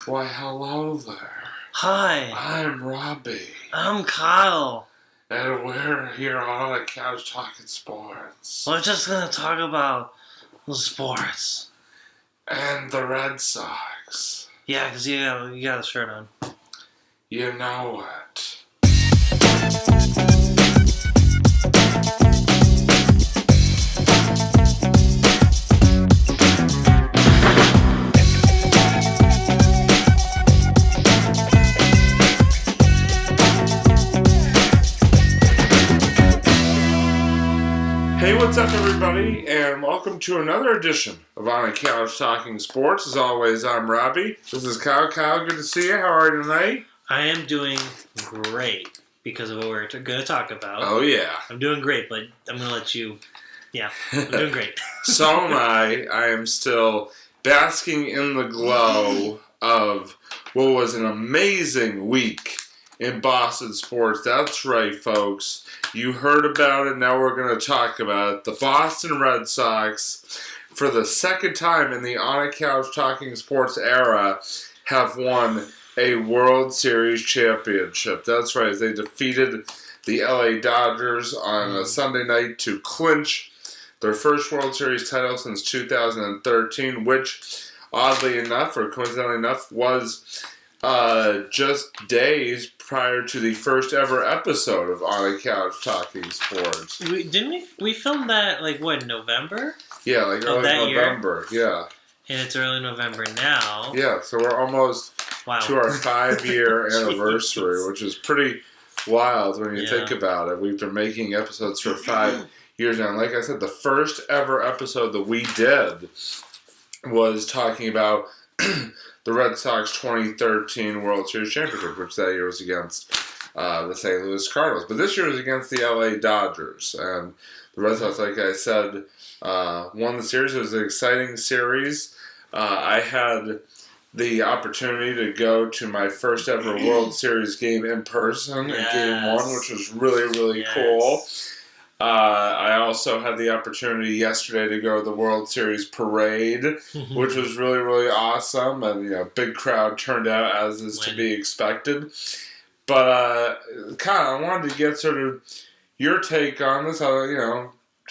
Why, hello there. Hi. I'm Robbie. I'm Kyle. And we're here on the couch talking sports. We're just gonna talk about the sports. And the Red Sox. Yeah, because you got a shirt on. You know it. Hey, what's up, everybody, and welcome to another edition of On a Couch Talking Sports. As always, I'm Robbie. This is Kyle. Kyle, good to see you. How are you tonight? I am doing great because of what we're going to talk about. Oh, yeah. I'm doing great, but I'm going to let you... Yeah, I'm doing great. So am I. I am still basking in the glow of what was an amazing week in Boston sports. That's right, folks. You heard about it. Now we're going to talk about it. The Boston Red Sox, for the second time in the On a Couch Talking Sports era, have won a World Series championship. That's right. They defeated the LA Dodgers on a Sunday night to clinch their first World Series title since 2013, which, oddly enough, or coincidentally enough, was just days prior to the first ever episode of On a Couch Talking Sports. Didn't we film that, in November? Yeah, early November, yeah. And it's early November now. Yeah, so we're almost to our 5-year anniversary, which is pretty wild when you think about it. We've been making episodes for 5 years now. And like I said, the first ever episode that we did was talking about the Red Sox 2013 World Series Championship, which that year was against the St. Louis Cardinals. But this year was against the LA Dodgers. And the Red Sox, like I said, won the series. It was an exciting series. I had the opportunity to go to my first ever World Series game in person in Game 1, which was really, really cool. I also had the opportunity yesterday to go to the World Series parade, which was really, really awesome. And, big crowd turned out, as is to be expected. But, Kyle, I wanted to get sort of your take on this. I don't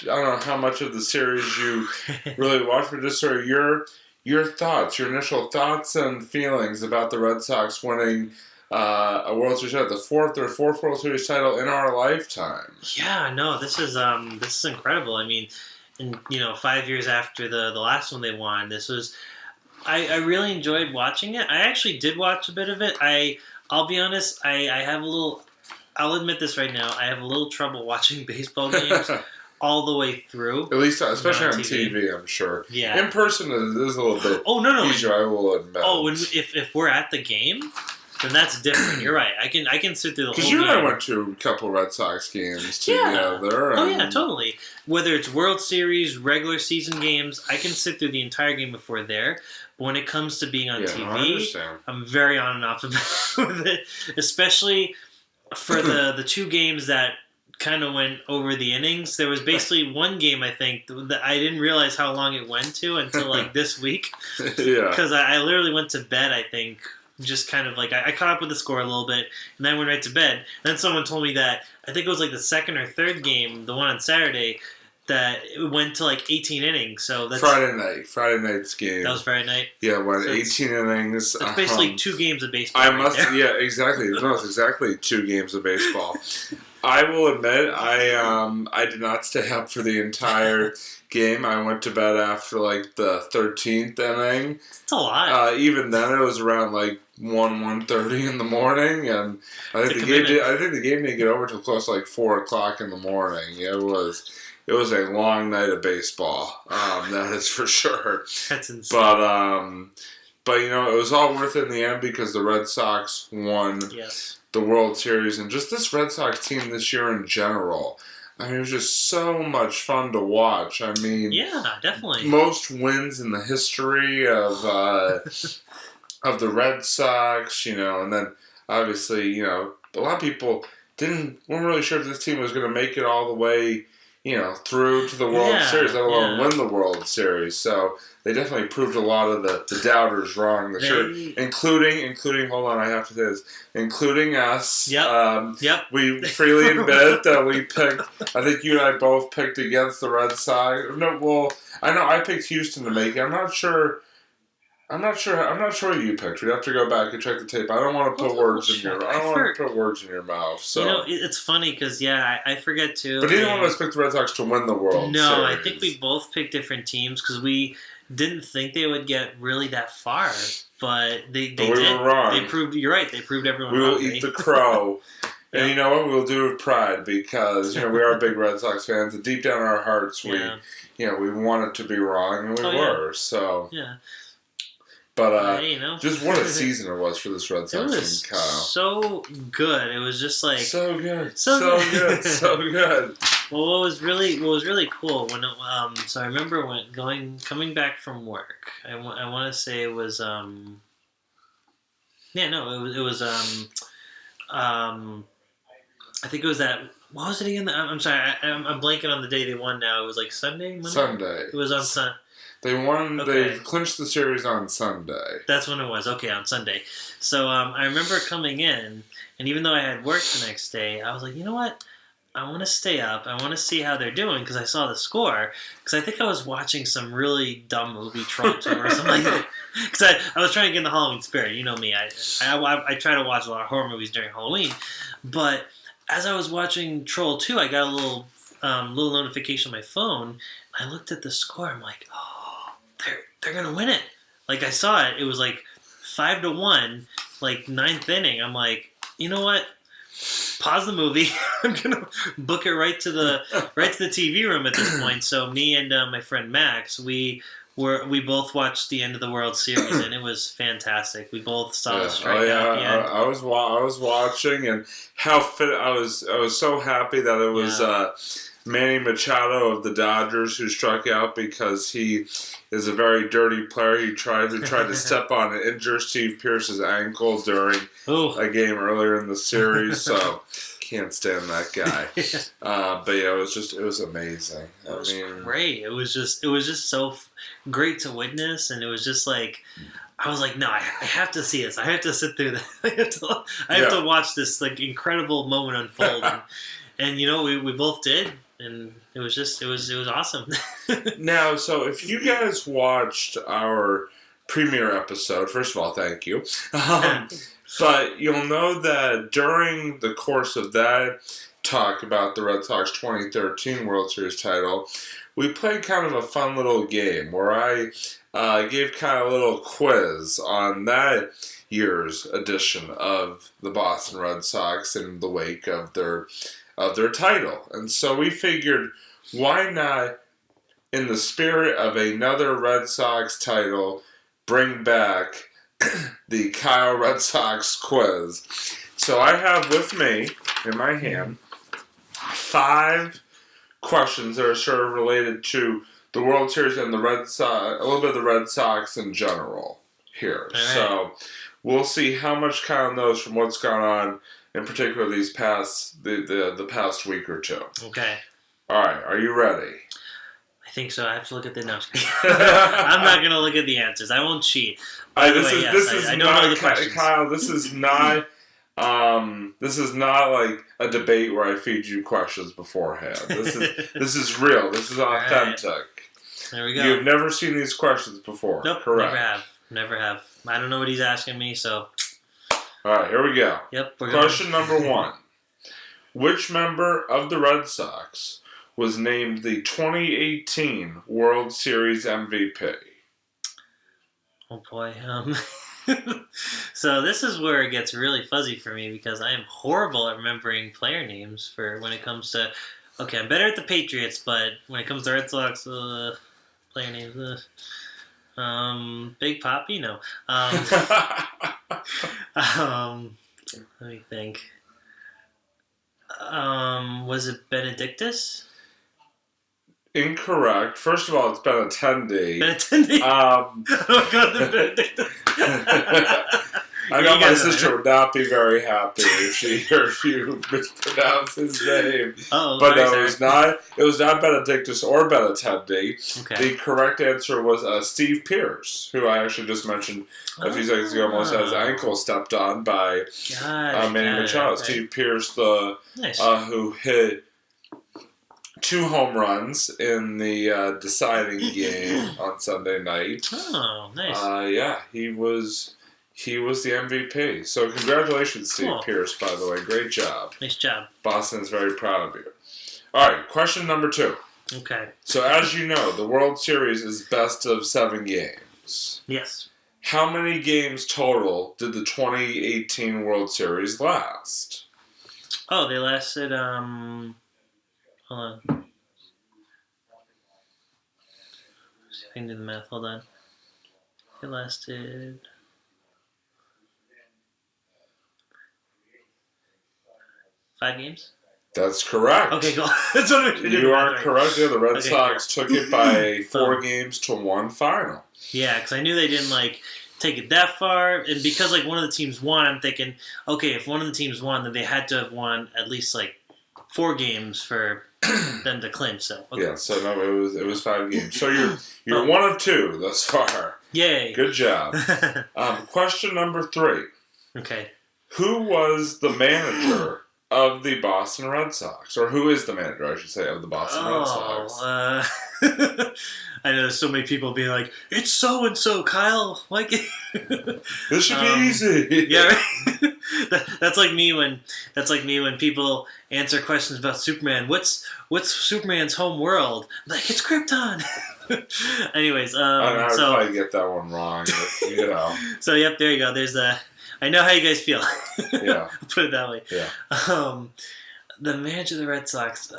know how much of the series you really watched, but just sort of your thoughts, your initial thoughts and feelings about the Red Sox winning a World Series title, their fourth World Series title in our lifetime. Yeah, no, this is incredible. I mean, 5 years after the last one they won, this was. I really enjoyed watching it. I actually did watch a bit of it. I'll be honest. I have a little. I'll admit this right now. I have a little trouble watching baseball games all the way through. At least, especially on TV, I'm sure. Yeah. In person, it is a little bit. Oh no! easier, I will admit. Oh, if we're at the game. Then that's different. You're right. I can sit through the whole game. Because you and I went to a couple Red Sox games together. Oh, yeah, totally. Whether it's World Series, regular season games, I can sit through the entire game before there. But when it comes to being on TV, I'm very on and off with it. Especially for the two games that kind of went over the innings. There was basically one game, I think, that I didn't realize how long it went to until this week. Yeah. Because I literally went to bed, I think, just kind of I caught up with the score a little bit, and then went right to bed. And then someone told me that, I think it was the second or third game, the one on Saturday, that it went to 18 innings. So that's Friday night's game. That was Friday night? Yeah, went 18 innings. It's basically 2 games of baseball. Yeah, exactly. No, it's exactly 2 games of baseball. I will admit, I did not stay up for the entire game. I went to bed after the 13th inning. It's a lot. Even then, it was around 1:30 in the morning, and I think the game didn't get over till close to 4 o'clock in the morning. It was a long night of baseball. That is for sure. That's insane. But it was all worth it in the end because the Red Sox won the World Series, and just this Red Sox team this year in general. I mean, it was just so much fun to watch. I mean, yeah, definitely. Most wins in the history of the Red Sox, and then obviously, a lot of people weren't really sure if this team was going to make it all the way, through to the World Series, let alone win the World Series. So they definitely proved a lot of the doubters wrong this year, including. Hold on, I have to say this, including us. Yep. We freely admit that we picked. I think you and I both picked against the Red Sox. No, well, I know I picked Houston to make it. I'm not sure who you picked. We have to go back and check the tape. I don't want to put words in your. I don't want to put words in your mouth. So it's funny because I forget too. But neither one of us picked the Red Sox to win the World Series. No, I think we both picked different teams because we didn't think they would get really that far, but they did. We were wrong. They proved. You're right. They proved everyone wrong. We will eat the crow. And you know what? We'll do it with pride because we are big Red Sox fans, and deep down in our hearts, we wanted to be wrong, and we were. So But just what a season it was for this Red Sox team, Kyle. So good. It was just like so good. Well, what was really cool when so I remember coming back from work. I want to say it was I think it was that. What was it again? I'm sorry. I'm blanking on the day they won. Now it was like Sunday. Monday? Sunday. It was on Sunday. They won. Okay. They clinched the series on Sunday. That's when it was. Okay, on Sunday. So I remember coming in, and even though I had work the next day, I was like, you know what? I want to stay up. I want to see how they're doing because I saw the score. Because I think I was watching some really dumb movie, Troll 2 or something like that. Because I was trying to get in the Halloween spirit. You know me. I try to watch a lot of horror movies during Halloween. But as I was watching Troll 2, I got a little notification on my phone. I looked at the score. I'm like, oh, they're gonna win it. Like I saw it. It was like 5-1, like ninth inning. I'm like, you know what? Pause the movie. I'm gonna book it right to the TV room at this point. So me and my friend Max, we both watched the end of the World Series, and it was fantastic. We both saw the strikeout. I was watching, and how fit I was so happy that it was Manny Machado of the Dodgers who struck out because he is a very dirty player. He tried to step on and injure Steve Pearce's ankle during a game earlier in the series. So can't stand that guy. But it was amazing. It was great. It was just so great to witness, and it was just like I was like, no, I have to see this. I have to sit through that. I have to watch this like incredible moment unfold. And we both did, and it was awesome. Now, so if you guys watched our premiere episode, first of all, thank you. But you'll know that during the course of that talk about the Red Sox 2013 World Series title, we played kind of a fun little game where I gave kind of a little quiz on that year's edition of the Boston Red Sox in the wake of their title. And so we figured, why not, in the spirit of another Red Sox title, bring back the Kyle Red Sox quiz. So I have with me, in my hand, 5 questions that are sort of related to the World Series and the Red Sox, a little bit of the Red Sox in general here. Right. So we'll see how much Kyle knows from what's gone on, in particular the past week or two. Okay. All right, are you ready? I think so. I have to look at the notes. I'm not going to look at the answers. I won't cheat. I don't know the questions. Kyle, this is not like a debate where I feed you questions beforehand. This is real. This is authentic. Right. There we go. You've never seen these questions before. Nope. Correct. Never have. I don't know what he's asking me, so. All right, here we go. Yep. Question number 1. Which member of the Red Sox was named the 2018 World Series MVP? Oh boy. So this is where it gets really fuzzy for me because I am horrible at remembering player names for when it comes to. Okay, I'm better at the Patriots, but when it comes to Red Sox, player names. Big Papi, no. Let me think. Was it Benedictus? Incorrect. First of all, it's Benintendi. Benintendi? Oh, God, the Benedictus. I know my sister would not be very happy if she heard you mispronounce his name. Oh, but no, it was not. It was not Benedictus or Benetendi. Okay. The correct answer was Steve Pierce, who I actually just mentioned a few seconds ago. Almost had his ankle stepped on by Manny Machado. Okay. Steve Pierce, who hit 2 home runs in the deciding game on Sunday night. Oh, nice. Yeah, he was the MVP. So congratulations, Steve Pierce, by the way. Great job. Nice job. Boston's very proud of you. All right, question number 2. Okay. So as you know, the World Series is best of 7 games. Yes. How many games total did the 2018 World Series last? Oh, they lasted, hold on. I can do the math. Hold on. It lasted 5 games? That's correct. Okay, cool. That's what you are correct. Yeah, the Red Sox took it by 4 games to 1 final. Yeah, because I knew they didn't take it that far, and because one of the teams won, I'm thinking, okay, if one of the teams won, then they had to have won at least 4 games for them to clinch. So okay. Yeah, so no, it was 5 games. So you're 1 of 2 thus far. Yay! Good job. Question number 3. Okay. Who was the manager of the Boston Red Sox, or who is the manager, I should say, of the Boston Red Sox? I know there's so many people being like, "It's so and so, Kyle." This should be easy. Yeah, right? That's like me when people answer questions about Superman. What's Superman's home world? I'm like, it's Krypton. Anyways, I would probably get that one wrong, but, you know. So yep, there you go. There's I know how you guys feel. Yeah. I'll put it that way. Yeah. The manager of the Red Sox.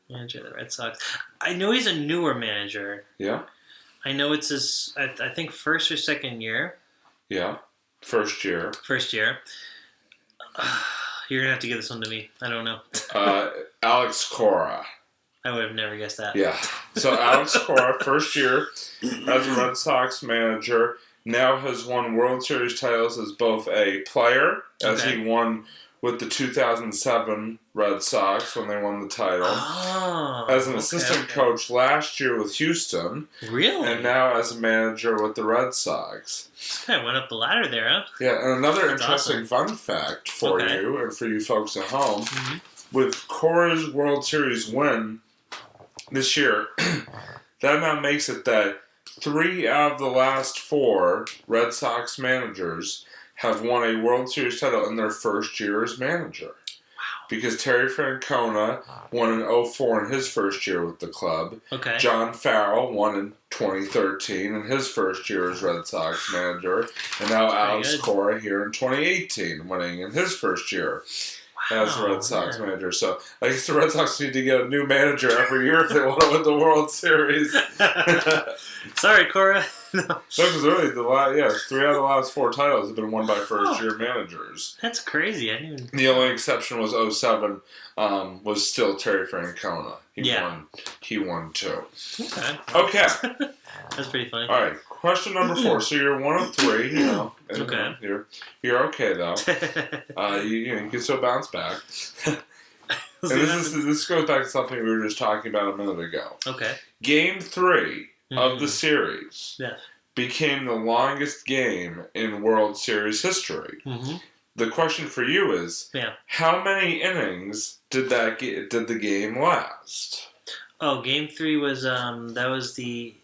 Manager of the Red Sox. I know he's a newer manager. Yeah. I know it's his, I think, first or second year. Yeah. First year. First year. You're going to have to give this one to me. I don't know. Alex Cora. I would have never guessed that. Yeah. So Alex Cora, first year as a Red Sox manager, now has won World Series titles as both a player, as he won with the 2007 Red Sox when they won the title, as an assistant coach last year with Houston. Really? And now as a manager with the Red Sox. I went up the ladder there, huh? Yeah, and another interesting fun fact for you and for you folks at home, with Cora's World Series win this year, that now makes it that 3 out of the last 4 Red Sox managers have won a World Series title in their first year as manager. Wow. Because Terry Francona won in 2004 in his first year with the club. Okay. John Farrell won in 2013 in his first year as Red Sox manager. And now Alex Cora here in 2018 winning in his first year as the Red Sox manager. So I guess the Red Sox need to get a new manager every year if they want to win the World Series. Sorry, Cora. No, because really, 3 out of the last 4 titles have been won by first-year managers. That's crazy. I didn't even... The only exception was 2007, was still Terry Francona. He won 2. Okay. That's pretty funny. All right, question number 4. So you're 1 of 3, you know. And, okay. You're okay, though. You can still bounce back. And this goes back to something we were just talking about a minute ago. Okay. Game 3 of the series became the longest game in World Series history. The question for you is, how many innings did the game last? Oh, Game 3 was that was the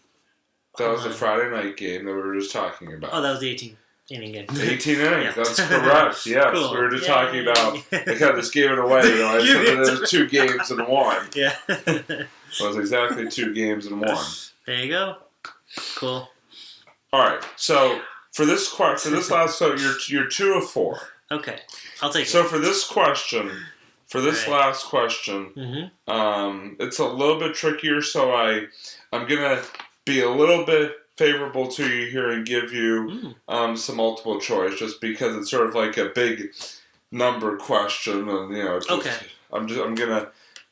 Friday night game that we were just talking about. Oh, that was the 18-inning game. 18 innings, that's correct. Yes, cool. We were just talking about. I kind of just gave it away. You know, I said that there was 2 games in 1. Yeah, it was exactly 2 games in 1. There you go. Cool. All right. So for this last, so you're 2 of 4. Okay, I'll take it. So for this question, last question, it's a little bit trickier. So I'm gonna be a little bit favorable to you here and give you some multiple choice, just because it's sort of like a big number question, and you know. I'm gonna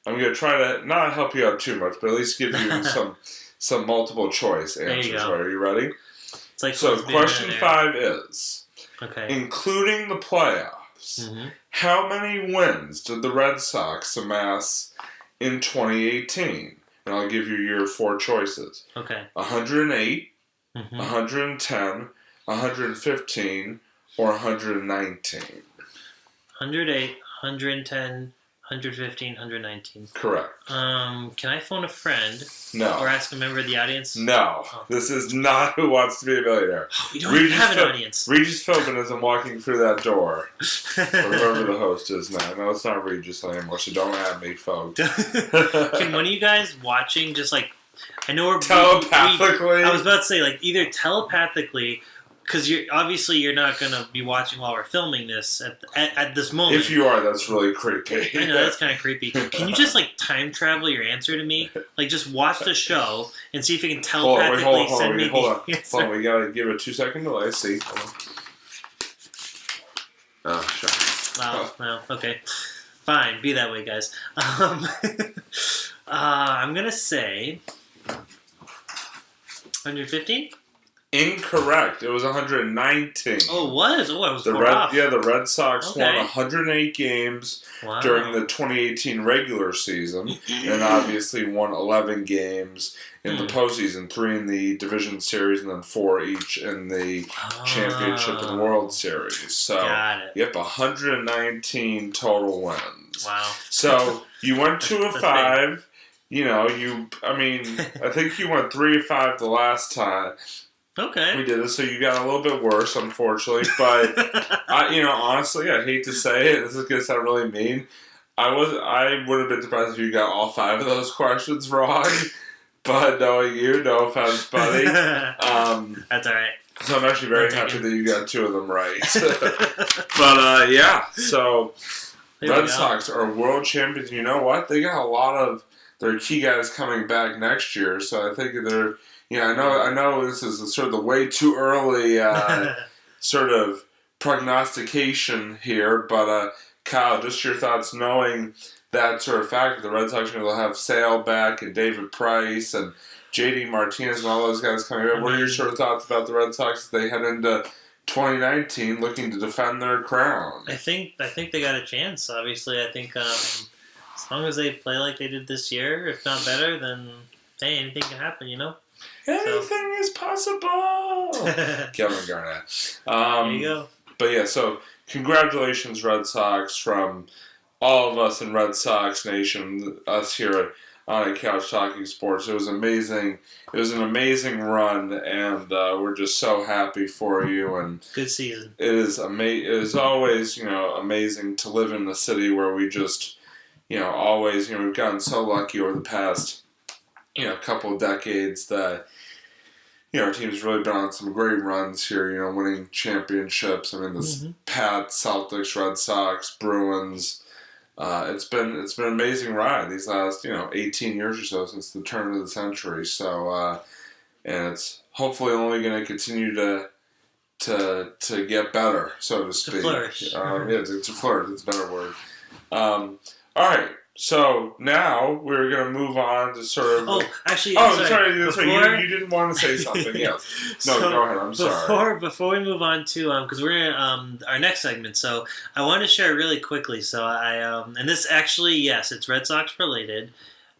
I'm going to try to not help you out too much, but at least give you some multiple choice answers. There you go. Are you ready? It's like so question 5 is, including the playoffs, how many wins did the Red Sox amass in 2018? And I'll give you your 4 choices. 108, 110, 115, or 119. 108, 110, 115, 119. Correct. Can I phone a friend? No. Or ask a member of the audience? No. Oh. This is not Who Wants to Be a Millionaire. We don't even have an audience. Regis Philbin isn't walking through that door. Or whoever the host is now. No, it's not Regis anymore, so don't at me, folks. Can one of you guys watching just like... I know we're... Telepathically? I was about to say, like, either telepathically... Because you're not going to be watching while we're filming this at this moment. If you are, that's really creepy. I know, that's kind of creepy. Can you just, like, time travel your answer to me? Like, just watch the show and see if you can telepathically send me the answer. Hold on, we got to give it a 2-second delay. See. Oh, sure. Wow, okay. Fine, be that way, guys. I'm going to say 115? Incorrect. It was 119. Oh, it was? Oh, I was the Red Sox won 108 games during the 2018 regular season, and obviously won 11 games in the postseason, 3 in the division series, and then 4 each in the championship and World Series. So, yep, 119 total wins. Wow. So, you went 2 of 5. You know, I think you went 3 of 5 the last time. Okay. We did it, so you got a little bit worse, unfortunately. But honestly, I hate to say it. This is gonna sound really mean. I would have been surprised if you got all 5 of those questions wrong. But knowing you, no offense, buddy. That's all right. So I'm actually very happy that you got 2 of them right. But yeah, so Red Sox are world champions. You know what? They got a lot of their key guys coming back next year, so I think they're. Yeah, I know this is sort of the way too early sort of prognostication here, but Kyle, just your thoughts knowing that sort of fact, the Red Sox are going to have Sale back and David Price and JD Martinez and all those guys coming back. What are your sort of thoughts about the Red Sox as they head into 2019 looking to defend their crown? I think they got a chance, obviously. I think as long as they play like they did this year, if not better, then hey, anything can happen, you know? Anything is possible. Kevin Garnett. There you go. But yeah, so congratulations, Red Sox, from all of us in Red Sox Nation, us here on A Couch Talking Sports. It was amazing. It was an amazing run, and we're just so happy for you. And good season. It is It is always, amazing to live in the city where we just, always, we've gotten so lucky over the past, couple of decades that. Our team's really been on some great runs here, winning championships. I mean, this Pats, Celtics, Red Sox, Bruins. It's been an amazing ride these last, 18 years or so since the turn of the century. So, and it's hopefully only going to continue to get better, so to speak. To flourish. To flourish. It's a better word. All right. So now we're going to move on to sort of. Oh, actually, sorry. You didn't want to say something else. No, go ahead. I'm sorry. Before we move on to because we're in our next segment, so I wanted to share really quickly. So and this actually, yes, it's Red Sox related,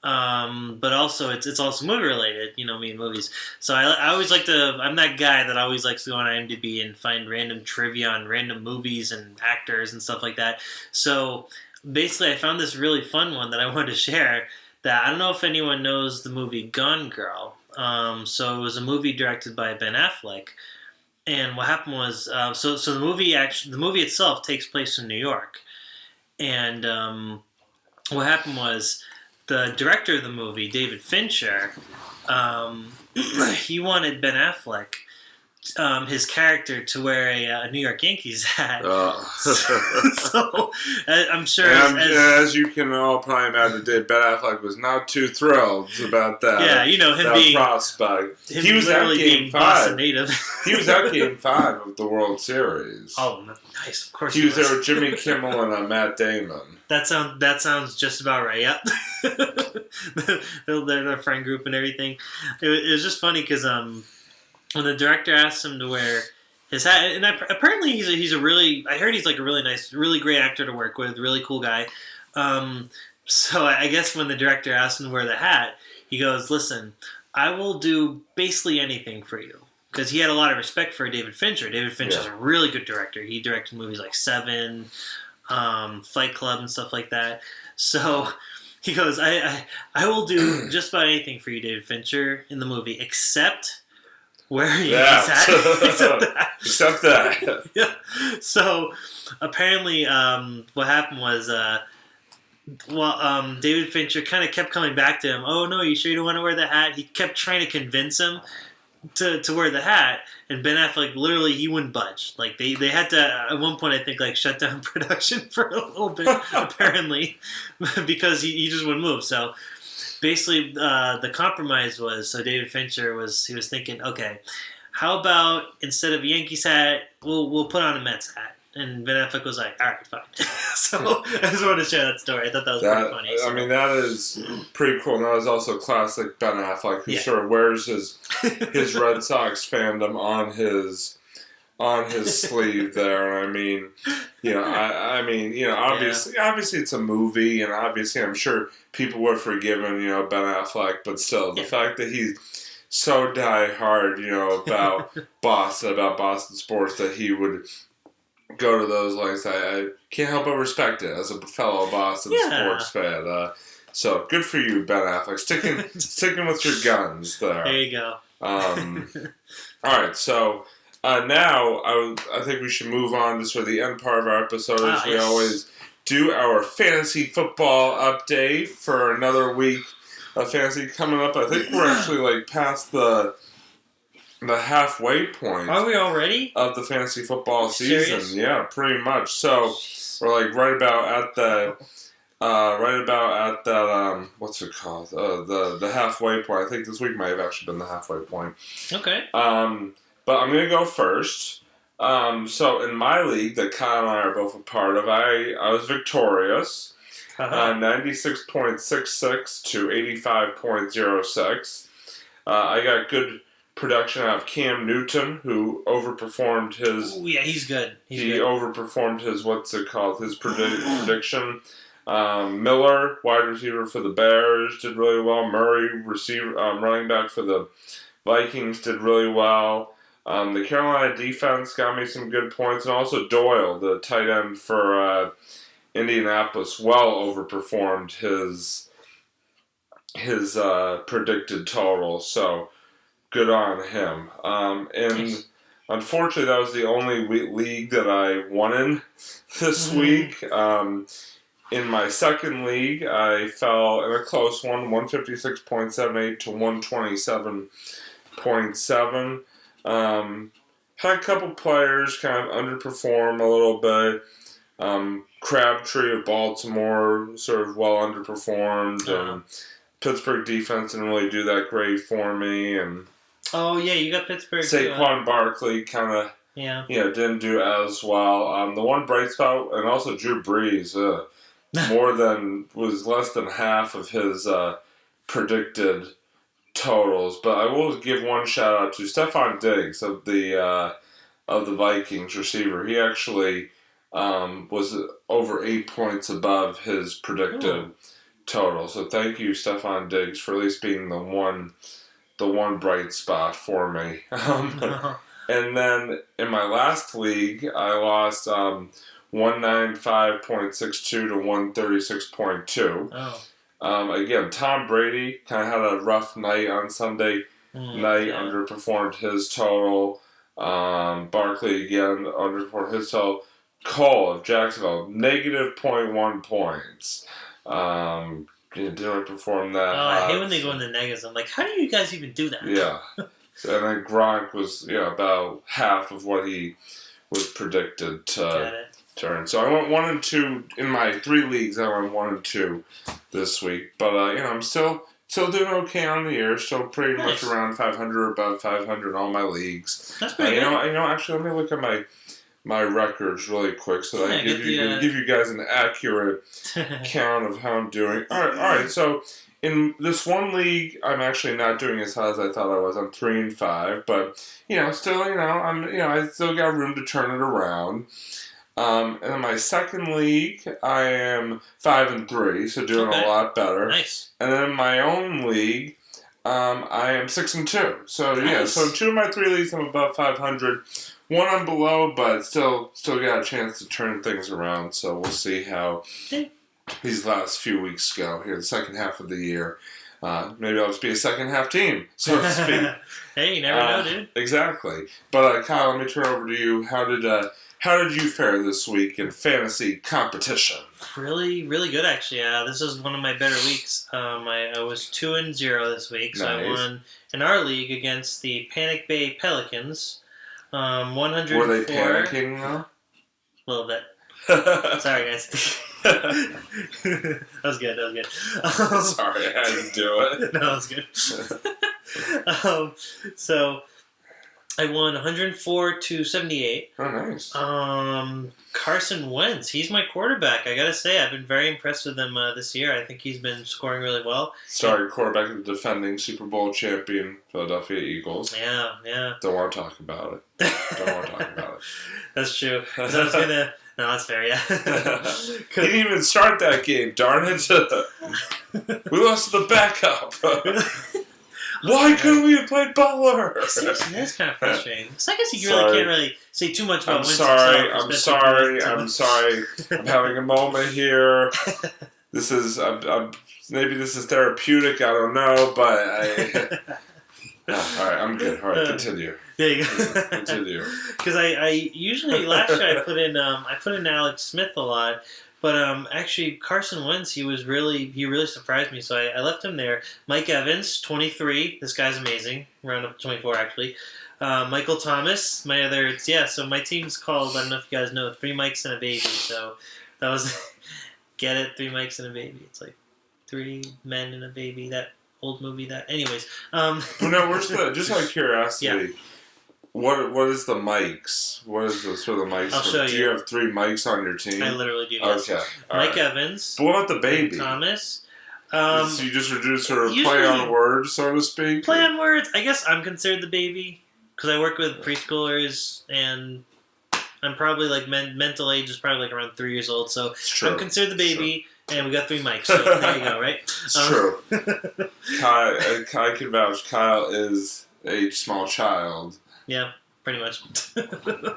but also it's also movie related. Me and movies. So I always like to. I'm that guy that always likes to go on IMDb and find random trivia on random movies and actors and stuff like that. So. Basically, I found this really fun one that I wanted to share. That I don't know if anyone knows the movie Gone Girl. So it was a movie directed by Ben Affleck, and what happened was, so the movie itself takes place in New York, and what happened was the director of the movie, David Fincher, he wanted Ben Affleck his character to wear a New York Yankees hat. So I'm sure, as you can all probably imagine, Ben Affleck was not too thrilled about that. Yeah, him being prospect. He was at Game 5. Native. He was at Game 5 of the World Series. Oh, nice! Of course, he was there with Jimmy Kimmel and Matt Damon. That sounds just about right. Yep. Their friend group and everything. It was just funny because when the director asked him to wear his hat, and apparently he's a really, I heard he's like a really nice, really great actor to work with, really cool guy. So I guess when the director asked him to wear the hat, he goes, "Listen, I will do basically anything for you." Because he had a lot of respect for David Fincher. David Fincher's a really good director. He directed movies like Seven, Fight Club, and stuff like that. So he goes, I will do just about anything for you, David Fincher, in the movie, except wearing his hat. Except that. Yeah. So apparently what happened was David Fincher kind of kept coming back to him. "Oh, no, you sure you don't want to wear the hat?" He kept trying to convince him to wear the hat, and Ben Affleck literally he wouldn't budge. Like they had to at one point I think like shut down production for a little bit apparently because he just wouldn't move. So basically the compromise was, so David Fincher was thinking, okay, how about instead of a Yankees hat we'll put on a Mets hat. And Ben Affleck was like, all right, fine. So I just wanted to share that story. I thought that was pretty funny. So. I mean, that is pretty cool. And that is also classic Ben Affleck, who sort of wears his Red Sox fandom on his sleeve there. And I mean, obviously it's a movie, and obviously I'm sure people were forgiven, Ben Affleck, but still, the fact that he's so diehard, about Boston sports, that he would go to those lengths. I can't help but respect it as a fellow Boston sports fan. So good for you, Ben Affleck. Sticking with your guns there. There you go. All right, so now I think we should move on to sort of the end part of our episode. As we always do, our fantasy football update for another week of fantasy coming up. I think we're actually past the halfway point. Are we already? Of the fantasy football season. Serious? Yeah, pretty much. So we're right about at that what's it called? The halfway point. I think this week might have actually been the halfway point. Okay. But I'm gonna go first. So in my league that Kyle and I are both a part of, I was victorious. 96.66 to 85.06. I got good production out of Cam Newton, who overperformed his... Oh, yeah, he's good. He overperformed his, his prediction. Miller, wide receiver for the Bears, did really well. Murray, running back for the Vikings, did really well. The Carolina defense got me some good points. And also Doyle, the tight end for Indianapolis, well overperformed his predicted total. So... good on him. And unfortunately, that was the only league that I won in this week. In my second league, I fell in a close one, 156.78 to 127.7. Had a couple players kind of underperform a little bit. Crabtree of Baltimore sort of well underperformed. And Pittsburgh defense didn't really do that great for me. And oh, yeah, you got Pittsburgh. Saquon Barkley kind of, didn't do as well. The one bright spot, and also Drew Brees, was less than half of his predicted totals. But I will give one shout out to Stephon Diggs of the Vikings receiver. He actually was over 8 points above his predicted total. So thank you, Stephon Diggs, for at least being the one bright spot for me. And then in my last league, I lost 195.62 to 136.2. Again, Tom Brady kind of had a rough night on Sunday night, underperformed his total. Barkley again underperformed his total. Cole of Jacksonville, negative 0.1 points. Didn't perform that. I hate when they go into negatives. I'm like, how do you guys even do that? Yeah. And then Gronk was about half of what he was predicted to turn. So I went 1-2 in my 3 leagues. I went 1-2 this week, but I'm still doing okay on the year. Still pretty much around 500 or above 500 in all my leagues. That's pretty good. Actually, let me look at my records really quick so that I can give you guys an accurate count of how I'm doing. All right. So in this one league, I'm actually not doing as high as I thought I was. I'm 3-5, but still, I still got room to turn it around. And in my second league, I am 5-3, so doing a lot better. Nice. And then in my own league, I am 6-2. So so in 2 of my 3 leagues, I'm above 500. 1 I'm below, but still got a chance to turn things around. So we'll see how these last few weeks go here, the second half of the year. Maybe I'll just be a second half team, so to speak. Hey, you never know, dude. Exactly. But Kyle, let me turn over to you. How did you fare this week in fantasy competition? Really, really good, actually. This is one of my better weeks. I was 2-0 this week, so I won in our league against the Panic Bay Pelicans. 104. Were they panicking though? A little bit. Sorry, guys. That was good. Sorry, I had to do it. No, that was good. So I won 104-78. Oh, nice. Carson Wentz, he's my quarterback. I gotta say, I've been very impressed with him this year. I think he's been scoring really well. Sorry, quarterback of the defending Super Bowl champion Philadelphia Eagles. Yeah. Don't want to talk about it. That's true. So I was gonna. No, that's fair. Yeah. He didn't even start that game. Darn it! We lost to the backup. Why couldn't we have played Butler? That's kind of frustrating. So I guess you can't really say too much about Wentz. I'm sorry. I'm having a moment here. This is maybe this is therapeutic. I don't know, but all right, I'm good. All right, continue. There you go. Continue. Because I usually last year I put in Alex Smith a lot. But actually, Carson Wentz, he really surprised me. So I left him there. Mike Evans, 23. This guy's amazing. Round up to 24, actually. Michael Thomas, my other... Yeah, so my team's called, I don't know if you guys know, 3 Mikes and a Baby. So that was... Get it? 3 Mikes and a Baby. It's like 3 men and a baby. That old movie. That... Anyways. Well, no, where's the... Just out of curiosity... Yeah. What is the mics? What is the sort of the mics? I'll show you. Do you have 3 mics on your team? I literally do. Yes. Okay. Mike Evans. But what about the baby? Thomas. So you just reduce her play on words, so to speak? Play on words. I guess I'm considered the baby because I work with preschoolers and I'm probably like mental age is probably like around 3 years old. So I'm considered the baby. And we got 3 mics, so there you go, right? It's true. Kyle can vouch. Kyle is a small child. Yeah, pretty much.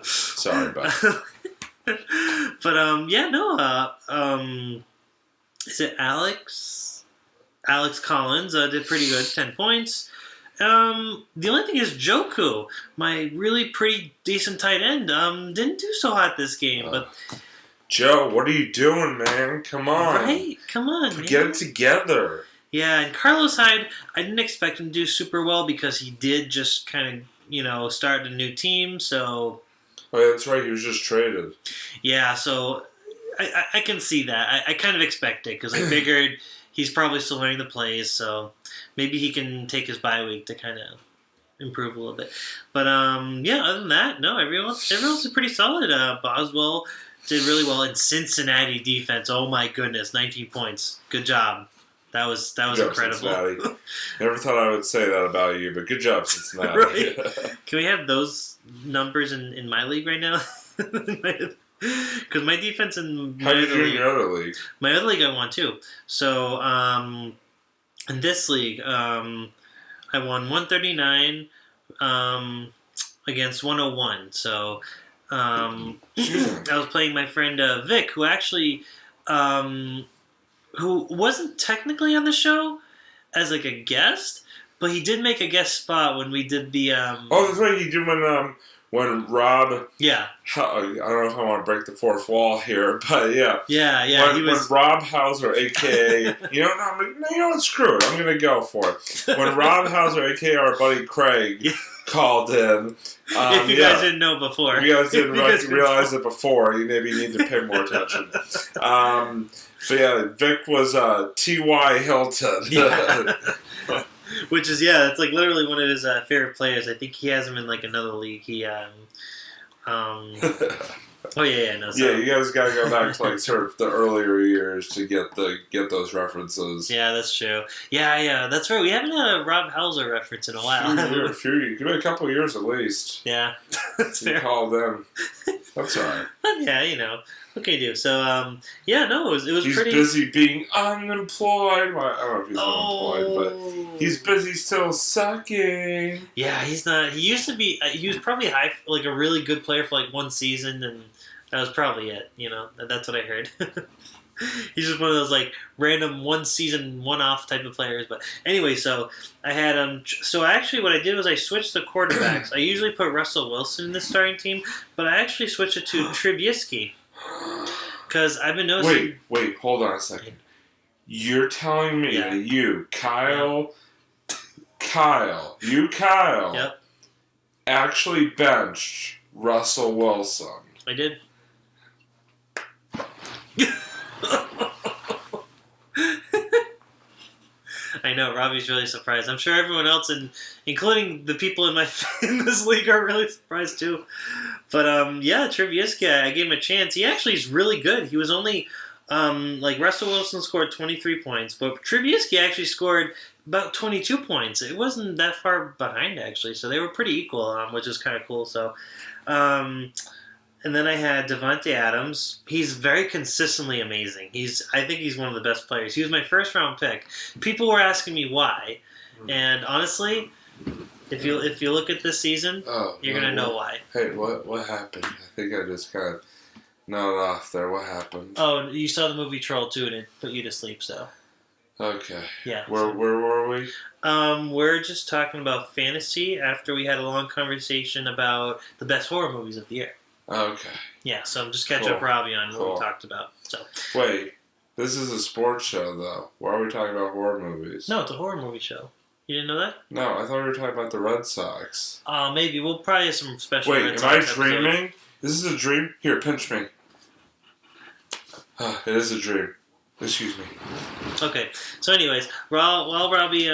Sorry, bud. But is it Alex? Alex Collins did pretty good, 10 points. The only thing is Joku, my really pretty decent tight end, didn't do so hot this game. But Joe, what are you doing, man? Come on. Right? Come on, man. Get it together. Yeah, and Carlos Hyde, I didn't expect him to do super well because he did just kind of, start a new team, so... Oh, yeah, that's right, he was just traded. Yeah, so I can see that. I kind of expect it because I figured he's probably still learning the plays, so maybe he can take his bye week to kind of improve a little bit. But, other than that, no, everyone's pretty solid. Boswell did really well in Cincinnati defense. Oh, my goodness, 19 points. Good job. That was incredible. Cincinnati. Never thought I would say that about you, but good job, Cincinnati. Right. Can we have those numbers in my league right now? Because my defense in how did you do in your other league? My other league I won too. So in this league, I won 139 against 101. So I was playing my friend Vic, who actually. Who wasn't technically on the show as like a guest, but he did make a guest spot when we did the. Oh, that's right. He did when when Rob... Yeah. I don't know if I want to break the fourth wall here, but yeah. Yeah. When Rob Hauser, a.k.a... screw it. I'm going to go for it. When Rob Hauser, a.k.a. our buddy Craig, called in... if you guys didn't know before. If you guys didn't realize it before, you maybe need to pay more attention. So yeah, Vic was T.Y. Hilton. Yeah. Which is, it's like literally one of his favorite players. I think he has him in like another league. He, no. So. Yeah, you guys got to go back to like sort of the earlier years to get those references. Yeah, that's true. Yeah, that's right. We haven't had a Rob Hauser reference in a while. A couple of years at least. Yeah, that's fair. You called them. That's all right. But yeah, what can you do? So, it was he's pretty... He's busy being unemployed. Well, I don't know if he's unemployed, but he's busy still sucking. Yeah, he's not. He used to be... he was probably a really good player for like one season, and that was probably it. That's what I heard. He's just one of those like random one season, one off type of players. But anyway, so I had So actually, what I did was I switched the quarterbacks. I usually put Russell Wilson in the starting team, but I actually switched it to Trubisky because I've been noticing. Wait, hold on a second. You're telling me that you, Kyle, yep, actually benched Russell Wilson? I did. I know, Robbie's really surprised. I'm sure everyone else, including the people in this league, are really surprised too. But Trubisky, I gave him a chance. He actually is really good. He was only Russell Wilson scored 23 points, but Trubisky actually scored about 22 points. It wasn't that far behind actually, so they were pretty equal, which is kind of cool. So. And then I had Devontae Adams. He's very consistently amazing. I think he's one of the best players. He was my first round pick. People were asking me why, and honestly, if you look at this season, you're gonna know why. Hey, what happened? I think I just kind of nodded off there. What happened? Oh, you saw the movie Troll 2 and it put you to sleep. So. Okay. Yeah. Where were we? We're just talking about fantasy after we had a long conversation about the best horror movies of the year. Okay. Yeah, so I'm just catching up Robbie on what we talked about. So. Wait, this is a sports show, though. Why are we talking about horror movies? No, it's a horror movie show. You didn't know that? No, I thought we were talking about the Red Sox. Maybe. We'll probably have some special Red Sox Sox. Wait, am I dreaming? This is a dream? Here, pinch me. It is a dream. Excuse me. Okay, so anyways, while Robbie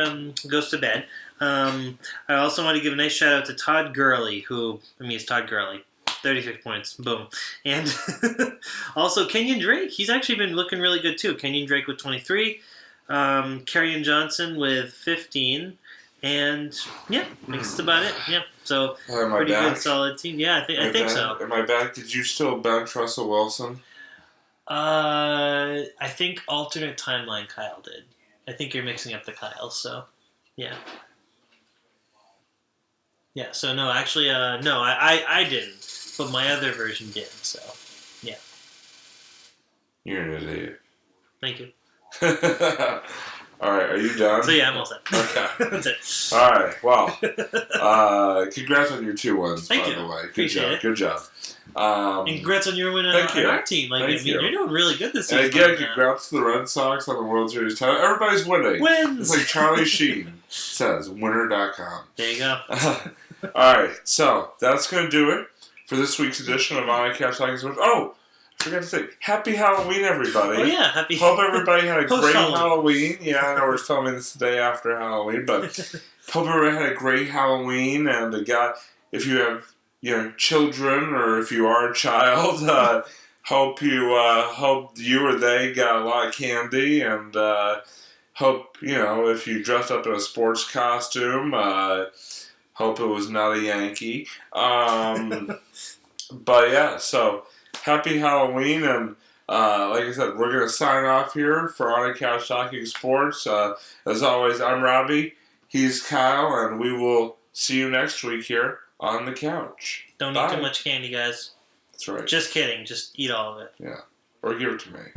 goes to bed, I also want to give a nice shout out to Todd Gurley, it's Todd Gurley. 36 points. Boom. And also Kenyon Drake. He's actually been looking really good too. Kenyon Drake with 23. Kerryon Johnson with 15. And that's about it. Yeah. So pretty good solid team. Yeah, I think so. Am I back? Did you still bench Russell Wilson? I think alternate timeline Kyle did. I think you're mixing up the Kyles, so yeah. Yeah, so no, actually, no, I didn't. But my other version did, so, yeah. You're an idiot. Thank you. All right, are you done? So, yeah, I'm all set. Okay. That's it. All right, well, congrats on your 2 wins, by the way. Good job. And congrats on your win on our team. You're doing really good this season. And again, congrats to the Red Sox on the World Series title. Everybody's winning. Wins! It's like Charlie Sheen says, winner.com. There you go. All right, so that's going to do it for this week's edition of iCash Talking Sports. Oh, I forgot to say, happy Halloween, everybody. Oh, yeah, Hope everybody had a great Halloween. Yeah, I know we're filming this the day after Halloween, but hope everybody had a great Halloween. And if you have children or if you are a child, hope you or they got a lot of candy. And hope, if you dressed up in a sports costume, hope it was not a Yankee. But yeah, so happy Halloween, and like I said, we're going to sign off here for On a Couch Talking Sports. As always, I'm Robbie, he's Kyle, and we will see you next week here on the couch. Don't eat too much candy, guys. That's right. Just kidding. Just eat all of it. Yeah. Or give it to me.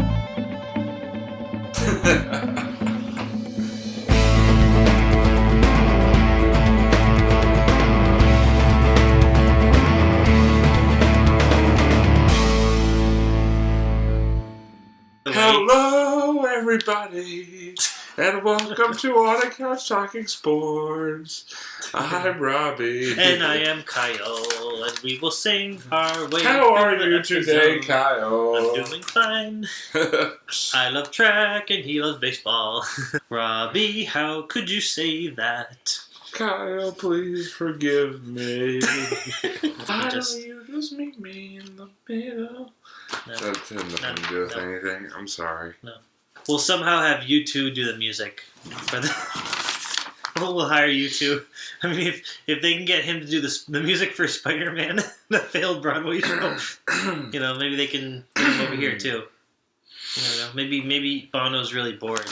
everybody, and welcome to On a Couch Talking Sports. I'm Robbie. And I am Kyle, and we will sing our way. How are you today, Kyle? I'm doing fine. I love track, and he loves baseball. Robbie, how could you say that? Kyle, please forgive me. Why don't you just meet me in the middle? No. That had nothing to do with anything. I'm sorry. No. We'll somehow have you two do the music for the. We'll hire you two. I mean, if they can get him to do the music for Spider-Man, the failed Broadway show, maybe they can bring him over here too. I don't know. Maybe Bono's really bored.